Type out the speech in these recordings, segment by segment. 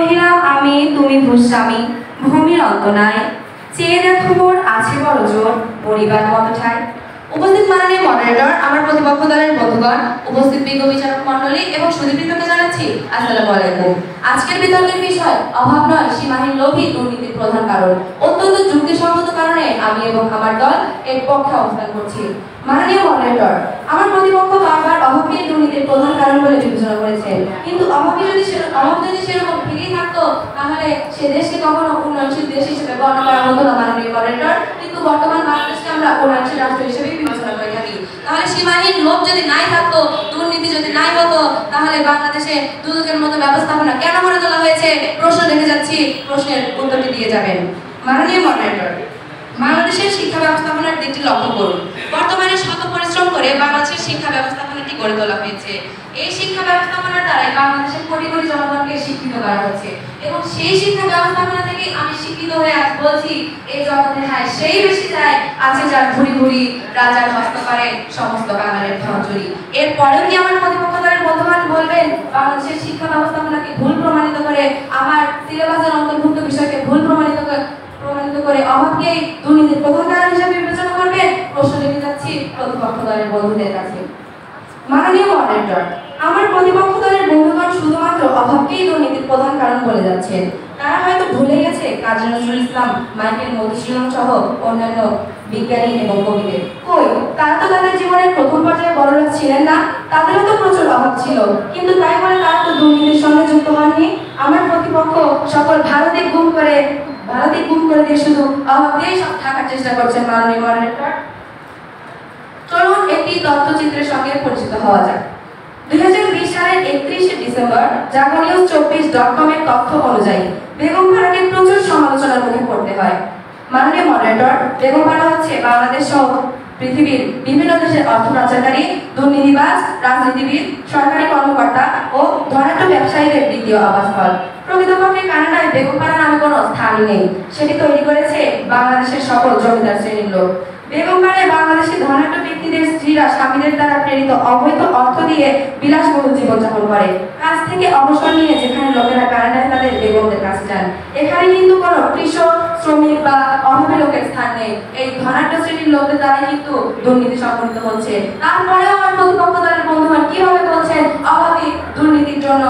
কহিলাম আমি তুমি ভূস্বামী ভূমির অন্ত নাই চেয়ে দেখো মোর আছে বড় জোর পরিবার মত ঠাই। উপস্থিত মাননীয় মডারেটর, আমার প্রতিপক্ষ দলের বন্ধুগণ, উপস্থিত বিজ্ঞ বিচারক মণ্ডলী এবং সুধীবৃন্দকে জানাচ্ছি আসসালামু আলাইকুম। আজকের বিতর্কের বিষয় অভাব নয় সীমাহীন লোভই দুর্নীতির প্রধান কারণ। অত্যন্ত যুক্তিসঙ্গত কারণে আমি এবং আমার দল এর পক্ষে অবস্থান করছি। মাননীয় মডারেটর, আমার প্রতিপক্ষ বারবার অভাবকে দুর্নীতির প্রধান কারণ বলে বিবেচনা করেছেন, কিন্তু অভাব যদি সেরকম ঠিকই থাকতো তাহলে সে দেশকে কখনো উন্নয়নশীল দেশ হিসেবে গণ্য করা হতো না। মাননীয় মডারেটর, কিন্তু বর্তমান বাংলাদেশকে আমরা উন্নয়নশীল রাষ্ট্র হিসেবে বিবেচনা করে থাকি। তাহলে সীমাহীন লোভ যদি নাই থাকতো, দুর্নীতি যদি নাই হতো, তাহলে বাংলাদেশে দুদকের মতো ব্যবস্থাপনা কেন গড়ে তোলা হয়েছে প্রশ্ন রেখে যাচ্ছি, প্রশ্নের উত্তরটি দিয়ে যাবেন। মাননীয় মডারেটর, বাংলাদেশের শিক্ষা ব্যবস্থাপনার দিকটি লক্ষ্য করুন। বর্তমানে শত পরিশ্রম করে বাংলাদেশের শিক্ষা ব্যবস্থাপনাটি গড়ে তোলা হয়েছে। এই শিক্ষা ব্যবস্থাপনার দ্বারাই বাংলাদেশের কোটি কোটি জনগণকে শিক্ষিত করা হচ্ছে, এবং সেই শিক্ষা ব্যবস্থাপনা থেকে আমি শিক্ষিত হয়ে আজ বলছি এই জগতে হায় সেই বেশি যায় আছে যার ভুরি ভুরি রাজার হস্তকারে সমস্ত কাঙালের ধন চুরি। এরপরেও কি আমার প্রতিপক্ষ দলের বর্তমান বলবেন বাংলাদেশের শিক্ষা ব্যবস্থাপনাকে ভুল প্রমাণিত করে, আমার সিলেবাসের অন্তর্ভুক্ত বিষয়কে ভুল প্রমাণিত করে অভাবকে দুর্নীতির প্রধান কারণ হিসেবে বিবেচনা করবে? প্রশ্ন রেখে যাচ্ছি প্রতিপক্ষ দলের বন্ধুদের কাছে। মাননীয় মডারেটর, আমার প্রতিপক্ষ দলের বন্ধুগণ শুধুমাত্র অভাবকেই দুর্নীতির প্রধান কারণ বলে যাচ্ছেন। তারা হয়তো ভুলে গেছে কাজী নজরুল ইসলাম, মাইকেল মধুসূদন সহ অন্যান্য বিজ্ঞানী এবং কবিদের। কই, তারা তো তাদের জীবনের প্রথম পর্যায়ে বড়লোক ছিলেন না? তাদেরও তো প্রচুর অভাব ছিল, কিন্তু তাই বলে তারা তো দুর্নীতির সঙ্গে যুক্ত হননি। আমার প্রতিপক্ষ সকল ভারতে গুম করে দিয়ে শুধু অভাব দিয়েই সব থাকার চেষ্টা করছেন। মাননীয় মডারেটর, চলুন একটি তথ্যচিত্রের সঙ্গে পরিচিত হওয়া যাক। 2020 সালের 31শে ডিসেম্বর jagonews24.com এর তথ্য অনুযায়ী বেগমপাড়াকে প্রচুর সমালোচনার মুখে পড়তে হয়। মাননীয় মডারেটর, বেগমপাড়া হচ্ছে বাংলাদেশ সহ পৃথিবীর বিভিন্ন দেশের অর্থ পাচারকারী, দুর্নীতিবাজ, রাজনীতিবিদ, সরকারি কর্মকর্তা ও ধনাঢ্য ব্যবসায়ীদের দ্বিতীয় আবাসস্থল। প্রকৃতপক্ষে কানাডায় বেগমপাড়া নামে কোনো স্থানই নেই, সেটি তৈরি করেছে বাংলাদেশের সকল জমিদার শ্রেণীর লোক। বেগমপাড়ায় বাংলাদেশি ধনাঢ্য ব্যক্তিদের স্ত্রীরা স্বামীদের দ্বারা প্রেরিত অবৈধ অর্থ দিয়ে বিলাসবহুল জীবনযাপন করে। কাজ থেকে অবসর নিয়ে যেখানে লোকেরা কানাডায় তাদের বেগমদের কাছে যান, এখানে কিন্তু কোনো কৃষক, শ্রমিক বা অভাবী লোকের স্থান নেই। এই ধনাঢ্য শ্রেণীর লোকদের দ্বারা কিন্তু দুর্নীতি সংঘটিত হচ্ছে। তারপরেও আমার প্রতিপক্ষ দলের বন্ধুগণ কিভাবে বলছেন অভাবী দুর্নীতির জন্য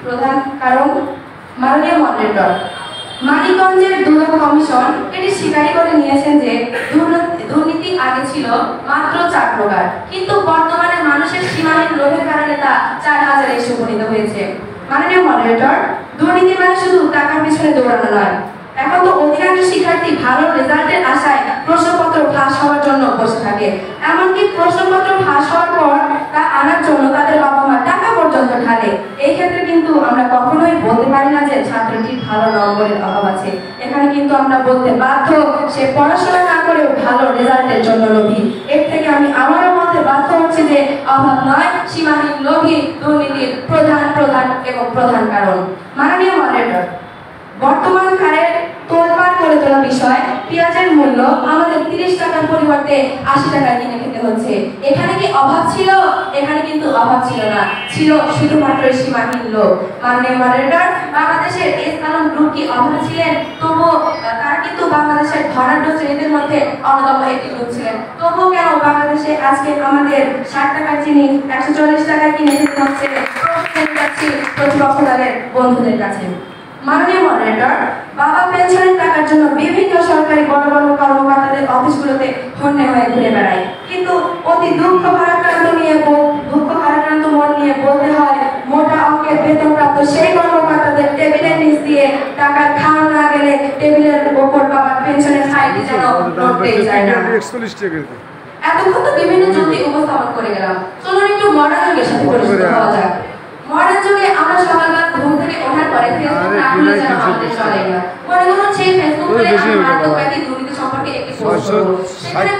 প্রধান কারণ? মাননীয় মডারেটর, মানিকগঞ্জের দুদক কমিশন এটি স্বীকারই করে নিয়েছেন যে দুর্নীতি আগে ছিল মাত্র 4 প্রকার, কিন্তু বর্তমানে মানুষের সীমাহীন লোভের কারণে তা 4000 এসে উপনীত হয়েছে। মাননীয় মডারেটর, দুর্নীতি মানে শুধু টাকার পিছনে দৌড়ানো নয়। এখন তো অধিকাংশ শিক্ষার্থী ভালো রেজাল্টের আশায় প্রশ্নপত্র ফাঁস হওয়ার জন্য বসে থাকে, এমনকি প্রশ্নপত্র ফাঁস হওয়ার পর তা আনার জন্য তাদের বাবা মা টাকা পর্যন্ত ঢালে। এই ক্ষেত্রে কিন্তু আমরা কখনোই বলতে পারি না যে ছাত্রটির ভালো নম্বরের অভাব আছে। এখানে কিন্তু আমরা বলতে বাধ্য সে পড়াশোনা না করেও ভালো রেজাল্টের জন্য লোভী। এর থেকে আমি আমারও বলতে বাধ্য হচ্ছি যে অভাব নয় সীমাহীন লোভী দুর্নীতির প্রধান কারণ। মাননীয় মডারেটর, বর্তমান হারে তোলপাড় করে তোলা বিষয় পেঁয়াজের মূল্য আমাদের 30 টাকার পরিবর্তে 80 টাকায় কিনে খেতে হচ্ছে। এখানে কি অভাব ছিল? এখানে কিন্তু অভাব ছিল না, ছিল শুধুমাত্র সীমাহীন লোভ। মাননীয় মডারেটর, বাংলাদেশের এসআলম গ্রুপ কি অভাব ছিলেন? তবুও তারা কিন্তু বাংলাদেশের ধনাঢ্য শ্রেণীদের মধ্যে অন্যতম একটি গ্রুপ ছিলেন। তবুও কেন বাংলাদেশে আজকে আমাদের 60 টাকার চিনি 140 টাকায় কিনে খেতে হচ্ছে? প্রতিপক্ষ দলের বন্ধুদের কাছে। মাননীয় মডারেটর, বাবা পেনশনের টাকার জন্য বিভিন্ন সরকারি বড় বড় কর্মকর্তাদের অফিসগুলোতে হন্যে হয়ে ঘুরে বেড়ায়, কিন্তু অতি দুঃখ ভারাক্রান্ত মন নিয়ে বলতে হয় মোটা অঙ্কের বেতনপ্রাপ্ত সেই কর্মকর্তাদের টেবিলের নিচ দিয়ে টাকার খাওয়া না গেলে টেবিলের ওপর বাবার পেনশনের ফাইলটি যেন নড়তেই যায় না। এতক্ষণ তো বিভিন্ন যুক্তি উপস্থাপন করে গেলাম, চলুন একটু মডার্ন যুগের সাথে পরিচিত হওয়া যাক। মডার্ন যুগে আমরা সকালবেলা ঘুম থেকে ওঠার পরে ফেসবুক না খুলে যেন আমাদের চলে না। মনে করুন সেই ফেসবুক খুলে আমরা আন্তর্জাতিক দুর্নীতি সম্পর্কে একটি পোস্ট করব, সেখানে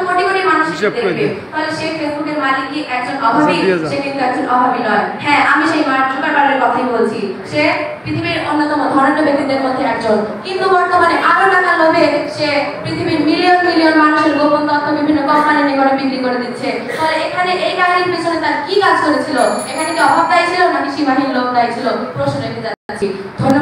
কোটি কোটি মানুষ দেখবে। তাহলে সেই ফেসবুকের মালিক কি একজন অভাবী? সে কিন্তু একজন অভাবী নয়। হ্যাঁ, আমি সেই মার্ক জুকারবার্গের কথাই বলছি। সে পৃথিবীর অন্যতম ধনাঢ্য ব্যক্তিদের মধ্যে একজন, কিন্তু বর্তমানে আরো টাকার লোভে সে পৃথিবীর মিলিয়ন মিলিয়ন মানুষের গোপন তথ্য বিভিন্ন কোম্পানি নিকটে বিক্রি করে দিচ্ছে। তাহলে এখানে এই কাহিনীর পিছনে তার কি কাজ করেছিল? এখানে কি অভাব দায়ী ছিল নাকি সীমাহীন লোভ দায়ী ছিল? প্রশ্ন রেখে যাচ্ছে। ধন্যবাদ।